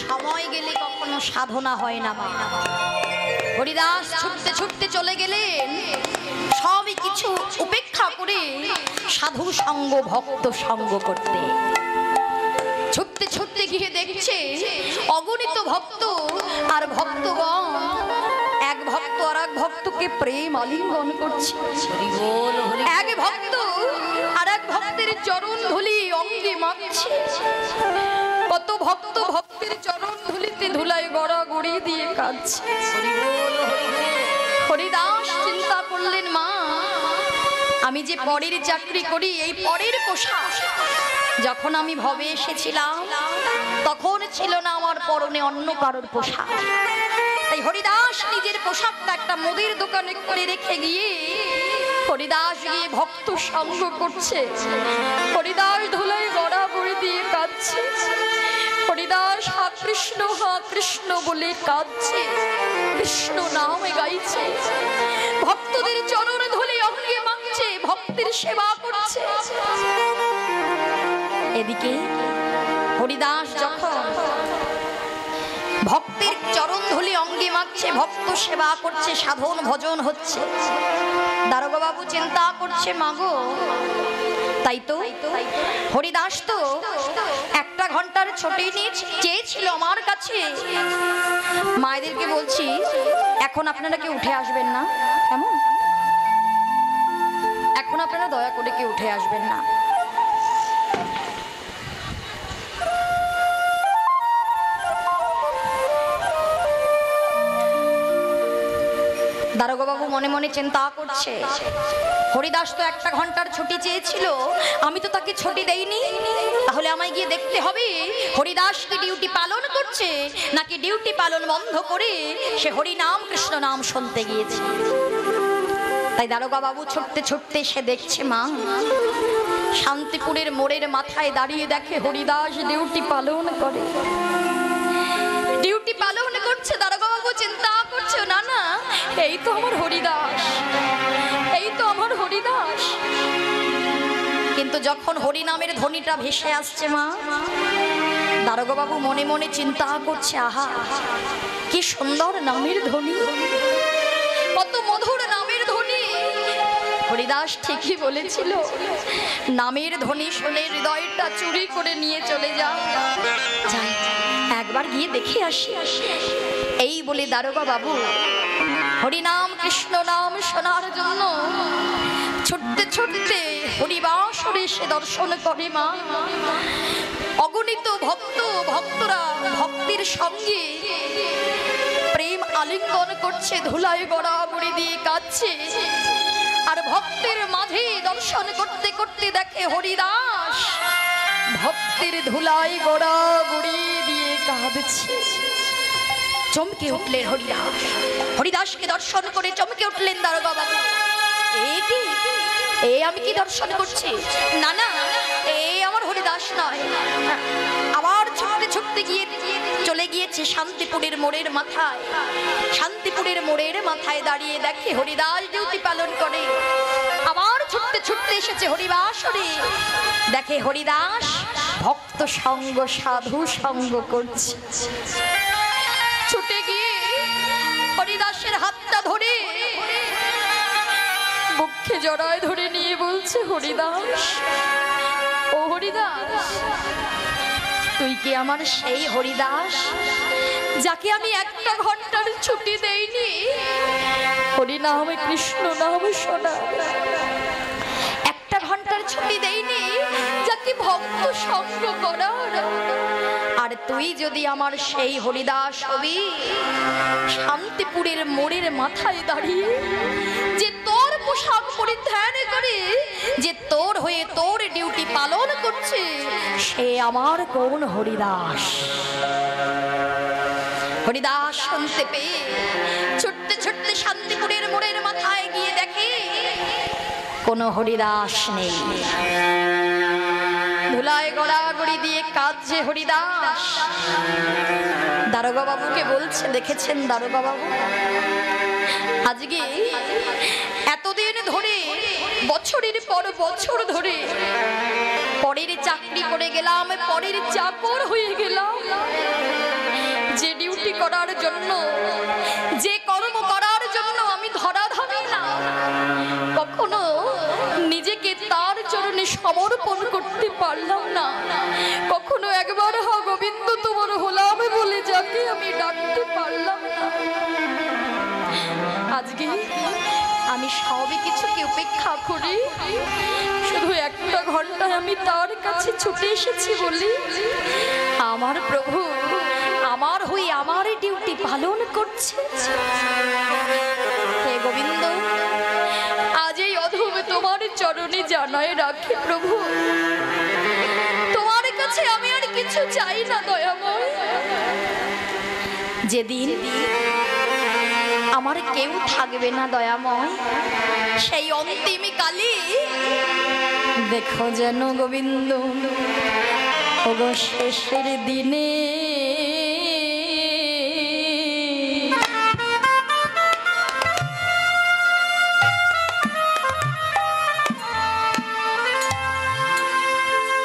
সময় গেলে কখনো সাধনা হয় না মা। হরিদাস ছুটতে ছুটতে চলে গেলেন, সবই কিছু উপেক্ষা করে সাধু সঙ্গ ভক্ত সঙ্গ করতে। ছুটতে ছুটতে গিয়ে দেখছে অগণিত ভক্ত আর ভক্তগণ এক ভক্ত আর এক ভক্তকে প্রেম আলিঙ্গন করছে। এক ভক্ত আর এক ভক্তের চরণ ধুলি অঙ্গে মাখছে। কত ভক্ত ভক্তের চরণ ধুলিতে ধুলায় গড়াগড়ি দিয়ে কাঁদছে। হরিদাস চিন্তা করলেন, মা আমি যে পরের চাকরি করি, এই পরের পোশাক যখন আমি ভবে এসেছিলাম তখন ছিল না আমার পরনে অন্য কারোর পোশাক। তাই হরিদাস নিজের পোশাকটা একটা মুদির দোকানে করে রেখে গিয়ে হরিদাস গিয়ে ভক্ত সঙ্গ করছে। হরিদাস ধুলায় গড়াগড়ি দিয়ে কাঁদছে। হরিদাস হা কৃষ্ণ বলে কাঁদছে, কৃষ্ণ নামে গাইছে, ভক্তদের চরণ ধুলি অঙ্গে মাখছে, ভক্তের সেবা করছে। এদিকে হরিদাস যখন ভক্তের চরণ ধুলি অঙ্গে মাখছে, ভক্ত সেবা করছে, সাধন ভজন হচ্ছে, দারোগা বাবু চিন্তা করছে, মাগো তাই তো হরিদাস তো একটা ঘন্টার ছুটি নিয়ে চেয়েছিল আমার কাছে। মায়েদেরকে বলছি এখন আপনারা কেউ উঠে আসবেন না, কেমন? এখন আপনারা দয়া করে কেউ উঠে আসবেন না। দারোগা বাবু মনে মনে চিন্তা করছে, হরিদাস তো একটা ঘন্টার ছুটি চেয়েছিল, আমি তো তাকে ছুটি দেইনি, তাহলে আমায় গিয়ে দেখতে হবে হরিদাস কি ডিউটি পালন করছে নাকি ডিউটি পালন বন্ধ করে সে হরি নাম কৃষ্ণ নাম শুনতে গিয়েছে। তাই দারোগা বাবু ছুটতে ছুটতে সে দেখছে, মা শান্তিপুরের মোড়ের মাথায় দাঁড়িয়ে দেখে হরিদাস ডিউটি পালন করে, ডিউটি পালন করছে। দারোগা বাবু চিন্তা করছে, না না এই তো আমার হরিদাস, এই তো আমার হরিদাস। কিন্তু যখন হরিনামের ধ্বনিটা ভেসে আসছে, মা দারোগা বাবু মনে মনে চিন্তা করছে, আহা কি সুন্দর নামের ধ্বনি, কত মধুর নামের ধ্বনি। হরিদাস ঠিকই বলেছিল, নামের ধ্বনি শুনে হৃদয়টা চুরি করে নিয়ে চলে যাও, যাই একবার গিয়ে দেখে আসি। এই বলে দারোগা বাবু হরিনাম কৃষ্ণ নাম শোনার জন্য ছুটতে ছুটতে হরিবাসরে সে দর্শন করে। মা অগণিত ভক্তরা ভক্তির সঙ্গে প্রেম আলিঙ্গন করছে, ধুলায় গড়াগড়ি দিয়ে কাঁদছে। আর ভক্তের মাঝে দর্শন করতে করতে দেখে হরিদাস ভক্তের ধুলায় গড়াগড়ি দিয়ে কাঁদছে। চমকে উঠলেন হরিদাস, হরিদাসকে দর্শন করে চমকে উঠলেন দারোগা বাবু, এ কি, এ আমি কি দর্শন করছি? না না এ আমার হরিদাস নয়। আবার ছুটতে ছুটতে গিয়ে চলে গিয়েছে শান্তিপুরের মোড়ের মাথায়। শান্তিপুরের মোড়ের মাথায় দাঁড়িয়ে দেখে হরিদাস ডিউটি পালন করে। আবার ছুটতে ছুটতে এসেছে হরিবাসরে, দেখে হরিদাস ভক্ত সঙ্গ সাধু সঙ্গ করছে। ছুটে গিয়ে হরিদাসের হাতটা ধরে বুকে জড়ায় ধরে নিয়ে বলছে, হরিদাস ও হরিদাস, তুই কি আমার সেই হরিদাস যাকে আমি একটা ঘন্টার ছুটি দেইনি হরিনামে কৃষ্ণ নাম শোনা, একটা ঘন্টার ছুটি দেইনি যাকে ভক্ত সঙ্গ করার? আর তুই যদি আমার সেই হরিদাস হবি, শান্তিপুরের মোড়ের মাথায় দাঁড়িয়ে যে তোর পোশাক পরিধান করে যে তোর হয়ে তোর ডিউটি পালন করছে, সে আমার কোন হরিদাস? হরিদাস শুনতে পেয়ে ছুটতে ছুটতে শান্তিপুরের মোড়ের মাথায় গিয়ে দেখে কোনো হরিদাস নেই। ধুলায় গড়াগড়ি দিয়ে কাঁদছে হরিদাস। দারোগা বাবুকে বলছে, দেখেছেন দারোগা বাবু, আজকে এতদিন ধরে বছরের পর বছর ধরে পরের চাকরি করে গেলাম, পরের চাকর হয়ে গেলাম, ডিউটি করার জন্য, যে কর্ম করার জন্য আমি ধরাধামে না, কখনো নিজেকে তার চরণে সমর্পণ করতে পারলাম না, কখনো একবার হ গোবিন্দ তোমার হলাম বলে যাকে আমি ডাকতে পারলাম না। আজকে আমি সবই কিছুকে উপেক্ষা করি, শুধু একটা ঘন্টায় আমি তার কাছে ছুটে এসেছি বলি আমার প্রভু আমার হয়ে আমার ডিউটি পালন করছে। হে গোবিন্দ, আজ এই অধম তোমার চরণে জানায় রাখি প্রভু, তোমার কাছে আমি আর কিছু চাই না দয়াময়। যেদিন আমার কেউ থাকবে না দয়াময়, সেই অন্তিম কালে দেখো যেন গোবিন্দ ওগো শেষের দিনে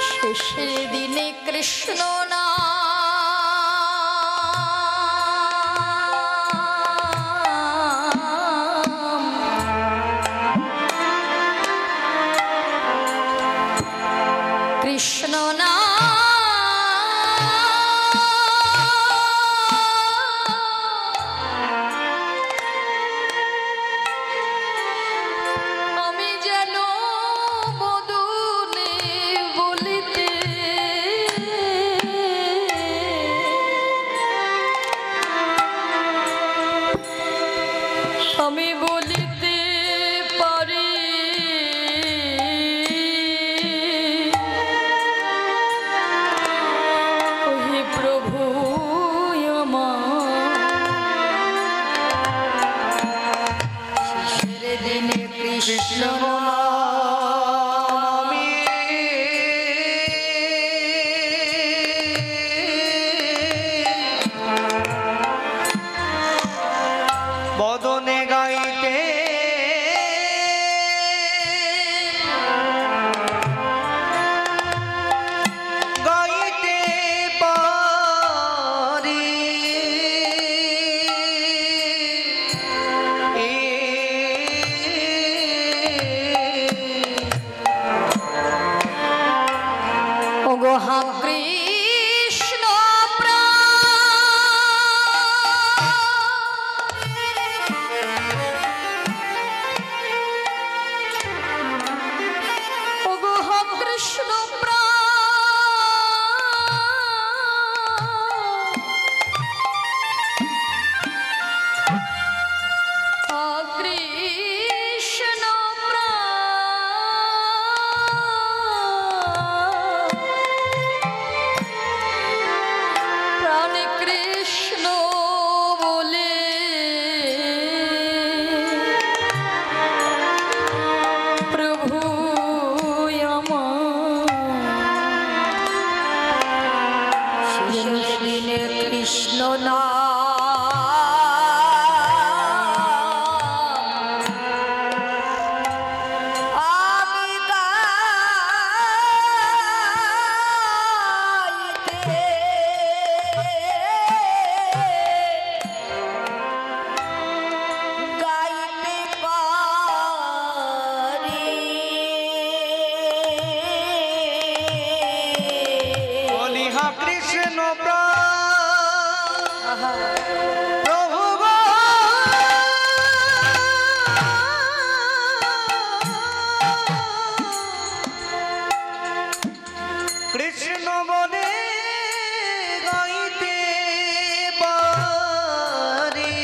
শেষের দিনে কৃষ্ণ না কৃষ্ণ না আমি যেন বদনে বলিতে আমি বলিতে পারি কৃষ্ণ বদনে গাইতে গাইতে পারি ওগো হা কৃষ্ণ ওগো হা কৃষ্ণ কৃষ্ণ প্রাণ কৃষ্ণ বলে প্রভু আমার কৃষ্ণ না কৃষ্ণ প্রভু কৃষ্ণ বনে গাইতে পারি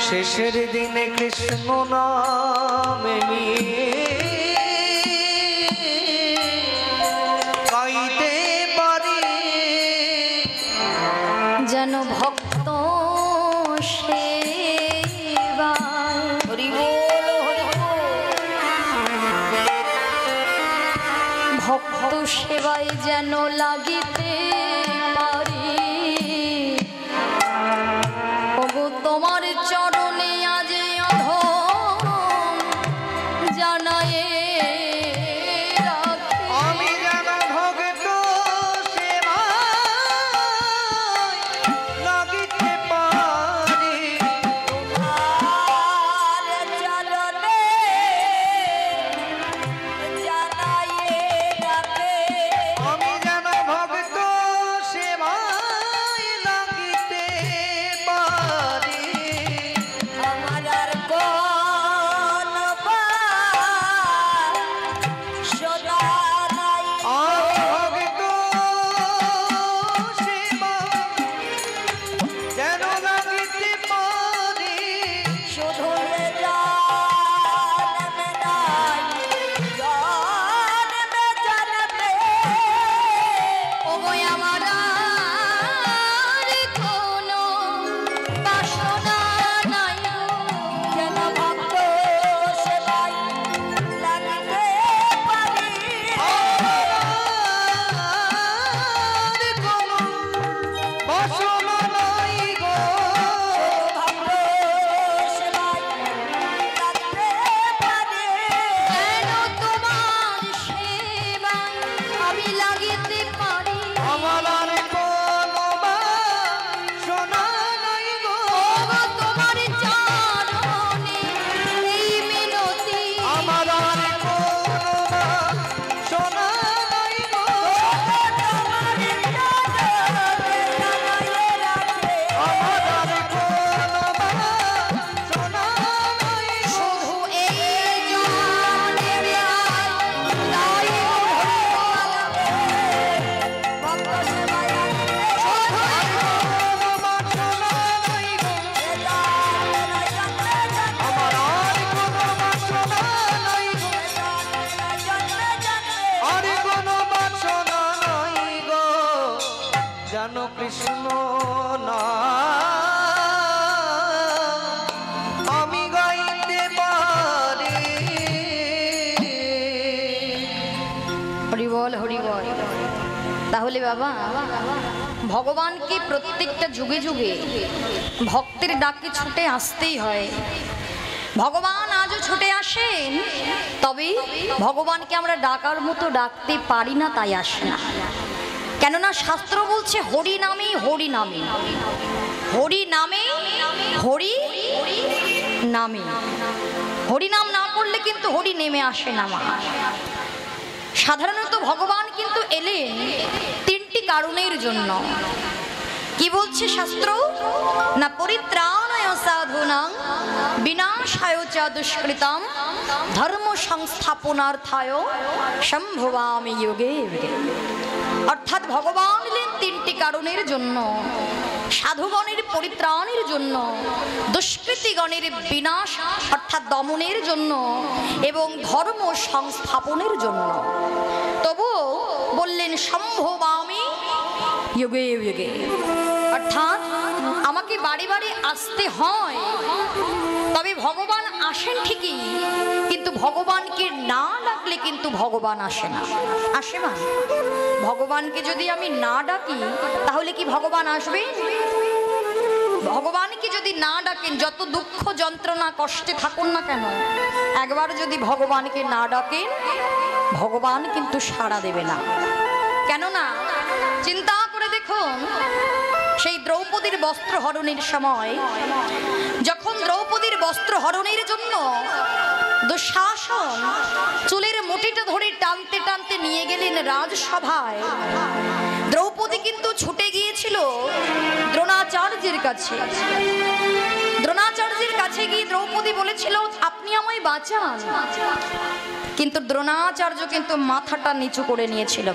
শেষের দিনে কৃষ্ণ নামে গাইতে পারি যেন ভক্ত সেবায় হরি বল হরি বল ভক্ত সেবায় যেন লাগিতে পারি ওগো তোমার চরণে আজ অধম জানায়ে বাবা, ভগবানকে প্রত্যেকটা যুগে যুগে ভক্তের ডাকে ছুটে আসতেই হয়। ভগবান আজও ছুটে আসেন, তবে ভগবানকে আমরা ডাকার মতো ডাকতে পারি না, তাই আসে না। কেননা শাস্ত্র বলছে হরি নামে হরি নামে, হরি নামে হরি নামে, হরি নাম না করলে কিন্তু হরি নেমে আসে না মা। সাধারণত ভগবান কিন্তু এলেন তিনটি কারণের জন্য। কি বলছে শাস্ত্র? না পরিত্রাণায় সাধুনাং বিনাশায় চ দুষ্কৃতাম ধর্ম সংস্থাপনার্থায় সম্ভবামি যুগে যুগে। অর্থাৎ ভগবান এলেন তিনটি কারণের জন্য: সাধুগণের পরিত্রাণের জন্য, দুষ্কৃতিগণের বিনাশ অর্থাৎ দমনের জন্য, এবং ধর্ম সংস্থাপনের জন্য। তবুও বললেন সম্ভবামি যুগে যুগে, অর্থাৎ আমাকে বাড়ি বাড়ি আসতে হয়। তবে ভগবান আসেন ঠিকই, কিন্তু ভগবানকে না ডাকলে কিন্তু ভগবান আসে না। আসে না? ভগবানকে যদি আমি না ডাকি তাহলে কি ভগবান আসবে? ভগবানকে যদি না ডাকেন, যত দুঃখ যন্ত্রণা কষ্টে থাকুন না কেন, একবার যদি ভগবানকে না ডাকেন ভগবান কিন্তু সাড়া দেবে না। কেননা চিন্তা করে দেখুন, সেই দ্রৌপদীর বস্ত্র হরণের সময়, যখন দ্রৌপদীর বস্ত্র হরণের জন্য দুঃশাসন চুলের মুঠিটা ধরে টানতে টানতে নিয়ে গেলেন রাজসভায়, দ্রৌপদী কিন্তু ছুটে গিয়েছিল দ্রোণাচার্যের কাছে। দ্রোণাচার্যের কাছে গিয়ে দ্রৌপদী বলেছিল, আপনি আমায় বাঁচান। কিন্তু দ্রোণাচার্য কিন্তু মাথাটা নিচু করে নিয়েছিল।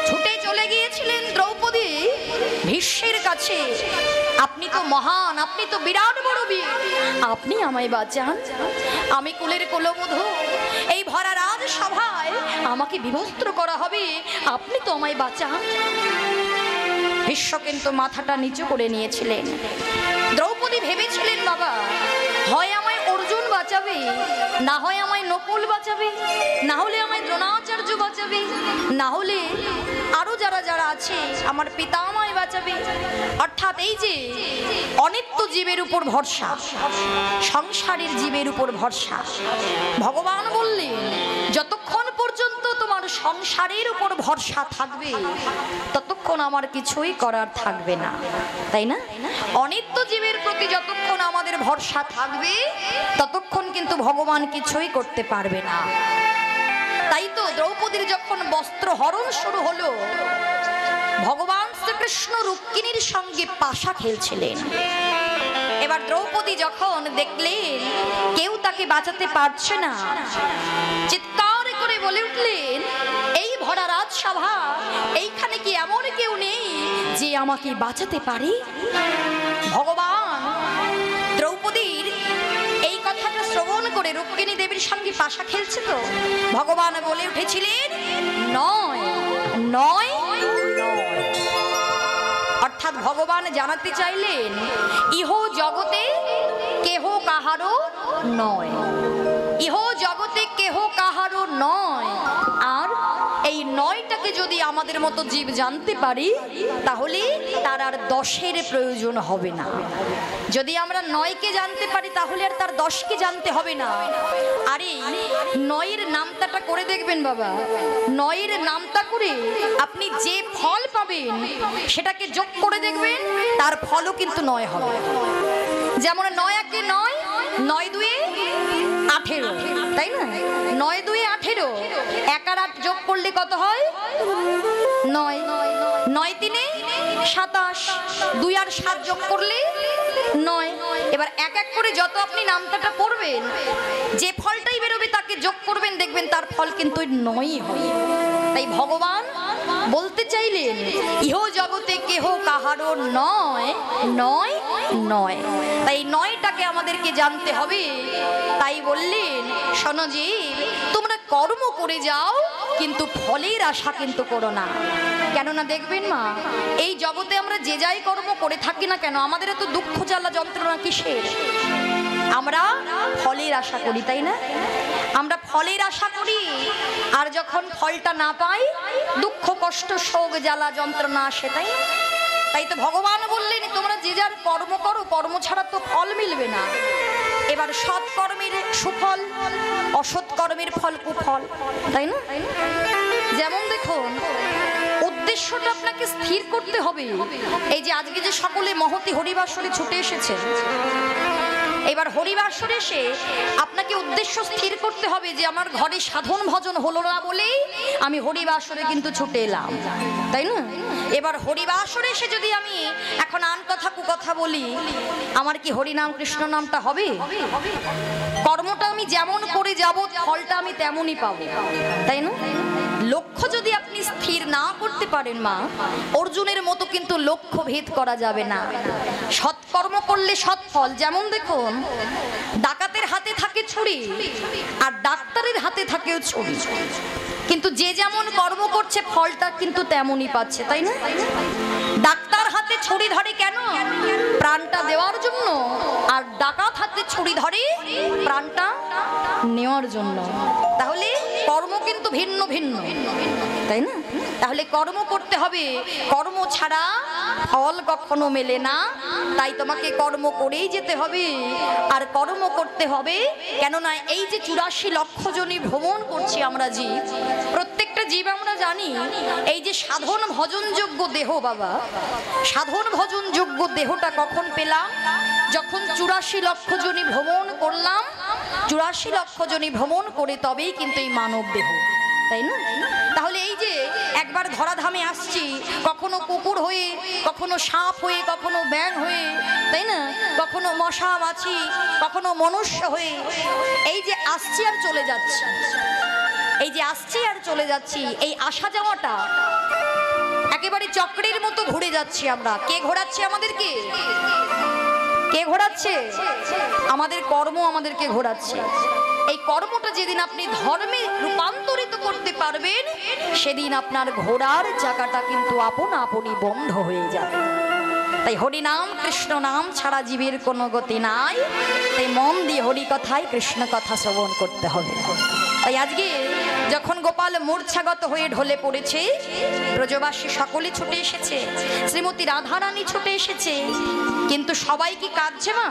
ছুটে চলে গিয়েছিলেন দ্রৌপদী ভীষ্মের কাছে, আপনি তো মহান, আপনি তো বিরাট বড় বীর, আপনি আমায় বাঁচান, আমি কুলের কুলবধূ, এই ভরা রাজসভায় আমাকে বিবস্ত্র করা হবে, আপনি তো আমায় বাঁচান। ভীষ্ম কিন্তু মাথাটা নিচু করে নিয়েছিলেন। দ্রৌপদী ভেবেছিলেন, বাবা হয় আমায় অর্জুন বাঁচাবে, না হয় আমায় নকুল বাঁচাবে, না হলে আমায় দ্রোণাচার্য বাঁচাবে, না হলে আরো যারা যারা আছে আমার পিতা আমায় বাঁচাবে। অর্থাৎ এই যে অনিত্য জীবের উপর ভরসা, সংসারের জীবের উপর ভরসা, ভগবান বললেন যতক্ষণ পর্যন্ত তোমার সংসারের উপর ভরসা থাকবে ততক্ষণ আমার কিছুই করার থাকবে না, তাই না? অনিত্য জীবের প্রতি যতক্ষণ আমাদের ভরসা থাকবে ততক্ষণ কিন্তু ভগবান কিছুই করতে পারবে না। তাই তো দ্রৌপদীর যখন বস্ত্র হরণ শুরু হলো, ভগবান শ্রীকৃষ্ণ রুক্মিণীর সঙ্গে পাশা খেলছিলেন। এবার দ্রৌপদী যখন দেখলেন কেউ তাকে বাঁচাতে পারছে না, চিৎকার করে বলে উঠলেন, এই ভরা রাজসভা, এইখানে কি এমন কেউ নেই যে আমাকে বাঁচাতে পারে? ভগবান দ্রৌপদীর এই কথাটা শ্রবণ করে রুক্মিণী দেবীর সঙ্গে পাশা খেলছে তো ভগবান বলে উঠেছিলেন, নয় নয় নয়। অর্থাৎ ভগবান জানাতে চাইলেন ইহ জগতে কেহ কাহারও নয়, ইহ জগতে কেহ কাহারও নয়। আর এই নয়টাকে যদি আমাদের মতো জীব জানতে পারি তাহলে তার আর 10-এর প্রয়োজন হবে না। যদি আমরা 9কে জানতে পারি তাহলে আর তার 10কে জানতে হবে না। আরে 9-এর নামতাটা করে দেখবেন বাবা, 9-এর নামতা করে আপনি যে ফল পাবেন সেটাকে যোগ করে দেখবেন, তার ফলও কিন্তু 9 হবে। যেমন 9-1 9, 9-2 18, তাই না? 9-2 18, 1 আর 8 যোগ করলে কত হয়? 9, 9-3 27, 2 আর 7 যোগ করলে 9। এবার এক এক করে যত আপনি নামতাটা পড়বেন, যে ফলটাই বেরোবে তাকে যোগ করবেন, দেখবেন তার ফল কিন্তু 9ই হবে। তাই ভগবান বলতে চাইলেন ইহ জগতে কেহ কাহারও নয়, নয় নয়। তাই 9টাকে আমাদেরকে জানতে হবে। তাই বললেন, শোনো জীব, তোমরা কর্ম করে যাও কিন্তু ফলের আশা কিন্তু করো না। কেননা দেখবেন মা, এই জগতে আমরা যে যাই কর্ম করে থাকি না কেন, আমাদের এত দুঃখ জ্বালা যন্ত্রণা কিসের? আমরা ফলের আশা করি, তাই না? আমরা ফলের আশা করি, আর যখন ফলটা না পাই দুঃখ কষ্ট শোক জ্বালা যন্ত্রণা আসে, তাই না? তাই তো ভগবান বললেন তোমরা যে যার কর্ম করো, কর্ম ছাড়া তো ফল মিলবে না। এবার সৎ কর্মের সুফল, অসৎ কর্মের ফল কুফল, তাই না? যেমন দেখুন, উদ্দেশ্যটা আপনাকে স্থির করতে হবে। এই যে আজকে যে সকলে মহতি হরিবাসরে ছুটে এসেছেন, এবার হরিবাসরে এসে আপনাকে উদ্দেশ্য স্থির করতে হবে যে আমার ঘরে সাধন ভজন হলো না বলেই আমি হরিবাসরে কিন্তু ছুটে এলাম, তাই না? এবার হরিবাসরে এসে যদি আমি এখন আন কথা কুকথা বলি, আমার কি হরিনাম কৃষ্ণ নামটা হবে? কর্মটা আমি যেমন করে যাব ফলটা আমি তেমনই পাবো, তাই না? লক্ষ্য যদি আপনি স্থির না করতে পারেন মা, অর্জুনের মতো কিন্তু লক্ষ্য ভেদ করা যাবে না। সৎকর্ম করলে সৎ ফল। যেমন দেখুন, ডাকাতের হাতে থাকে ছুরি আর ডাক্তারের হাতে থাকেও ছুরি, কিন্তু যে যেমন কর্ম করছে ফলটা কিন্তু তেমনই পাচ্ছে, তাই না? ডাক্তার হাতে ছুরি ধরে কেন? প্রাণটা দেওয়ার জন্য। আর ডাকাত হাতে ছুরি ধরে প্রাণটা নেওয়ার জন্য। তাহলে কর্ম কিন্তু ভিন্ন ভিন্ন, তাই না? তাহলে কর্ম করতে হবে, কর্ম ছাড়া ফল কখনো মেলে না। তাই তোমাকে কর্ম করেই যেতে হবে, আর কর্ম করতে হবে। কেননা এই যে 84 লক্ষ জনই ভ্রমণ করছি আমরা জীব, প্রত্যেকটা জীব আমরা জানি এই যে সাধন ভজনযোগ্য দেহ বাবা, সাধন ভজনযোগ্য দেহটা কখন পেলাম? যখন 84 লক্ষ জনই ভ্রমণ করলাম। 84 লক্ষ জনই ভ্রমণ করে তবেই কিন্তু এই মানব দেহ, তাই না? তাহলে এই যে একবার ধরাধামে আসছি, কখনো কুকুর হয়ে, কখনো সাপ হয়ে, কখনো ব্যাঙ হয়ে, তাই না? কখনো মশা মাছি, কখনো মনুষ্য হয়ে, এই যে আসছি আর চলে যাচ্ছি, এই যে আসছি আর চলে যাচ্ছি, এই আসা যাওয়াটা একেবারে চক্রের মতো ঘুরে যাচ্ছি আমরা। কে ঘোরাচ্ছে আমাদেরকে? কে ঘোরাচ্ছে? আমাদের কর্ম আমাদেরকে ঘোরাচ্ছে। এই কর্মটা যেদিন আপনি ধর্মে রূপান্তরিত করতে পারবেন, সেদিন আপনার ঘোড়ার চাকাটা কিন্তু আপনা আপনি বন্ধ হয়ে যাবে। তাই হরি নাম কৃষ্ণ নাম ছাড়া জীবের কোনো গতি নাই। তাই মন দিয়ে হরি কথায় কৃষ্ণ কথা শ্রবণ করতে হবে। তাই আজকে যখন গোপাল মূর্ছাগত হয়ে ঢলে পড়েছে, ব্রজবাসী সকলে ছুটে এসেছে, শ্রীমতী রাধারানী ছুটে এসেছে, কিন্তু সবাই কি কাঁদছে মা?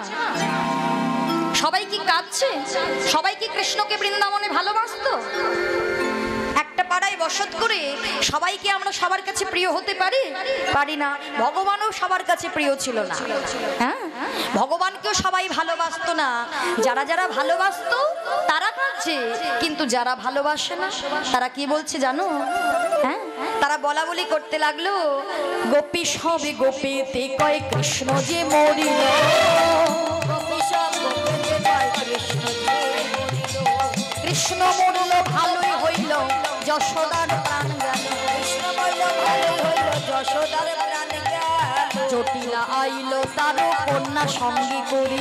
সবাই কি কাঁদছে? সবাই কি কৃষ্ণকে বৃন্দাবনে ভালোবাসতো? একটা পাড়ায় বসত করে সবাইকে আমরা সবার কাছে প্রিয় হতে পারি? পারি না। ভগবানও সবার কাছে প্রিয় ছিল না, হ্যাঁ? ভগবানকেও সবাই ভালোবাসতো না। যারা যারা ভালোবাসতো তারা কাঁদছে, কিন্তু যারা ভালোবাসে না তারা কি বলছে জানো? হ্যাঁ, তারা বলা বলি করতে লাগলো, গোপী সবে গোপীতে কয় কৃষ্ণ যে মরিল, কৃষ্ণ মরিল ভালোই হইল যশোদার প্রাণ গেল, কৃষ্ণ মরিল ভালোই হইল যশোদার প্রাণ গেল, জটিলা আইল তার কন্যা সঙ্গে করি,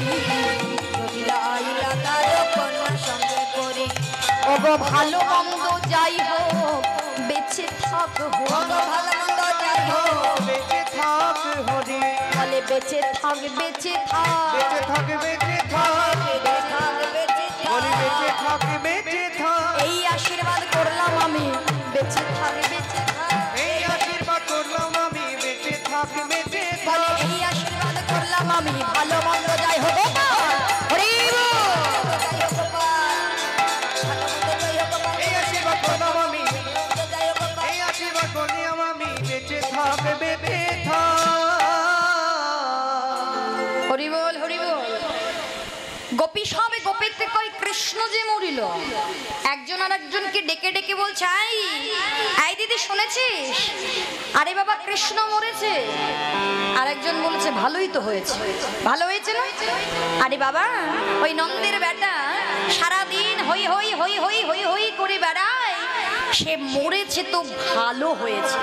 জটিলা আইল তার কন্যা সঙ্গে করি, ওগো ভালো মন্দ যাই হোক বেঁচে থাক, ভালো মন্দ যাই হোক বেঁচে থাক হরি, বলে বেঁচে থাক, বেঁচে থাক, বেঁচে থাক, বেঁচে থাক, হরি বেঁচে থাক, বেঁচে থাক। এই আশীর্বাদ করলাম আমি, বেঁচে থাক, বেঁচে থাক, এই আশীর্বাদ করলাম আমি, বেঁচে থাক, বেঁচে বলে থাক। এই আশীর্বাদ করলাম আমি, ভালো মন্দ যাই হোক। হরি এই আশীর্বাদ করলাম আমি, এই আশীর্বাদ করলাম আমি, বেঁচে থাক, বেঁচে থাক। হরি বল, হরি বল। গোপী সবে গোপীতে কয় কৃষ্ণ যে মরিল। একজন আর একজনকে ডেকে ডেকে বলছে, আই দিদি শুনেছিস? আরে বাবা কৃষ্ণ মরেছে। আর একজন বলছে ভালোই তো হয়েছে। ভালো হয়েছে না? আরে বাবা ওই নন্দের বেটা সারাদিন হই হই হই হই হই হই করে বেড়ায়, সে মরেছে তো ভালো হয়েছে।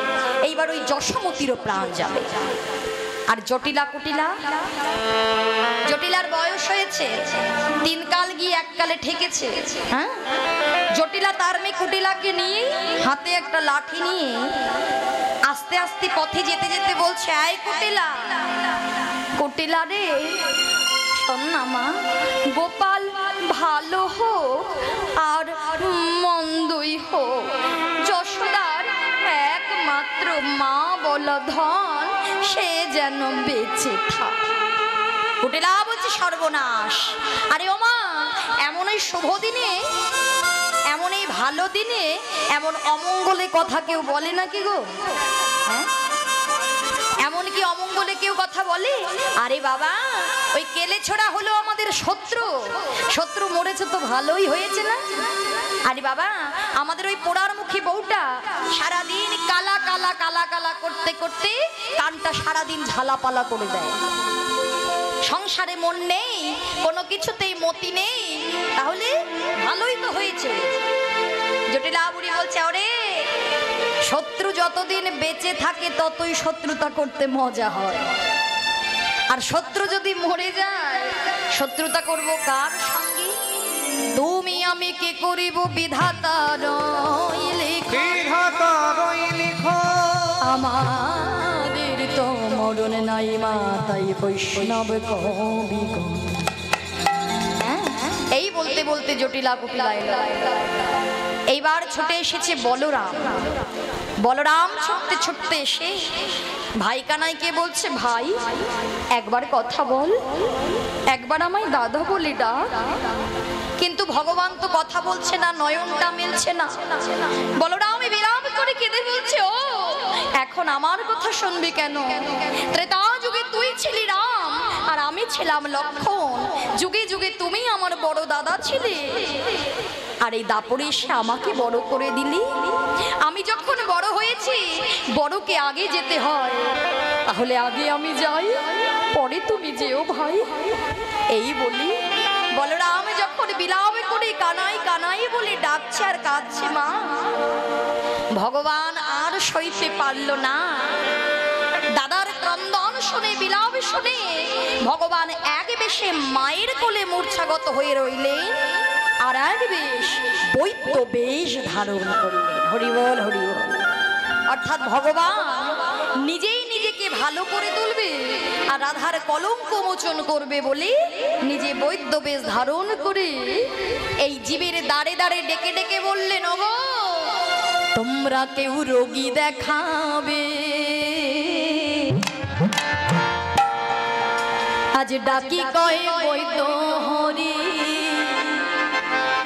এইবার ওই যশোমতিরও প্রাণ যাবে। আর জটিলা কুটিলা, জটিলার বয়স হয়েছে, 3 কাল গিয়ে 1 কালে ঠেকেছে। হ্যাঁ, জটিলা তার মেয়ে কুটিলাকে নিয়ে হাতে একটা লাঠি নিয়ে আস্তে আস্তে পথে যেতে যেতে বলছে, আয় কুটিলা, কুটিলা রে শোন না মা, গোপাল ভালো হোক আর ধন সে যেন বেঁচে থাক। কুটিলা বলছে সর্বনাশ। আরে ওমা, এমন এই শুভ দিনে, এমন এই ভালো দিনে এমন অমঙ্গলে কথা কেউ বলে নাকি গো? হ্যাঁ, এমন কি অমঙ্গলে কেউ কথা বলে? আরে বাবা, ওই কেলে ছোড়া হলো আমাদের শত্রু। শত্রু মরেছে তো ভালোই হয়েছে না? আরে বাবা, আমাদের ওই পোড়ার মুখী বউটা সারাদিন কালা কালা কালা কালা করতে করতে কানটা সারাদিন ঝালাপালা করে দেয়। সংসারে মন নেই, কোনো কিছুতেই মতি নেই, তাহলে ভালোই তো হয়েছে। জটিলা বুড়ি বলছে, ওরে শত্রু যতদিন বেঁচে থাকে ততই শত্রুতা করতে মজা হয়, আর শত্রু যদি মরে যায় শত্রুতা করব কার সঙ্গে? তুমি আমি কে করিব বিধাতা লিখো আমাদের তো মরণ নাই মা, তাই বৈষ্ণব কবি। এই বলতে বলতে জটিলা কুটিলা এলো। এইবার ছুটে এসেছে বলরাম। বলরাম ছুটতে ছুটতে এসে ভাই কানাইকে বলছে, ভাই একবার কথা বল, একবার আমায় দাদা বলে ডাক। কিন্তু ভগবান তো কথা বলছে না, নয়নটা মেলছে না। বলরাম বিরাম করে কেঁদে বলছে, ও এখন আমার কথা শুনবি কেন? ত্রেতা যুগে তুই ছিলি রাম আর আমি ছিলাম লক্ষ্মণ, যুগে যুগে তুমি আমার বড় দাদা ছিলে, আর এই দাপরে এসে আমাকে বড় করে দিলি। আমি যখন বড় হয়েছি, বড়কে আগে যেতে হয়, তাহলে আগে আমি যাই, পরে তুমি যেও ভাই। এই বলি বলরাম যখন বিলাপ করে কানাই কানাই বলে ডাকছে আর কাঁদছে মা, ভগবান আর সইতে পারল না। দাদার ক্রন্দন শুনে, বিলাপ শুনে ভগবান এক বেশে মায়ের কোলে মূর্ছাগত হয়ে রইলেন, আর এক বেশ বৈদ্য বেশ ধারণ করলেন। হরিবল হরিবল। অর্থাৎ ভগবান নিজেই নিজেকে ভালো করে তুলবে আর রাধার কলঙ্ক মোচন করবে বলে নিজে বৈদ্য বেশ ধারণ করে এই জীবের দাঁড়ে দাঁড়ে ডেকে ডেকে বললেন, ওগো তোমরা কেউ রোগী দেখাবে, আজ ডাকি কয় বৈদ্য হরি,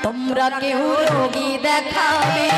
তোমরা কেউ রোগী দেখাবে।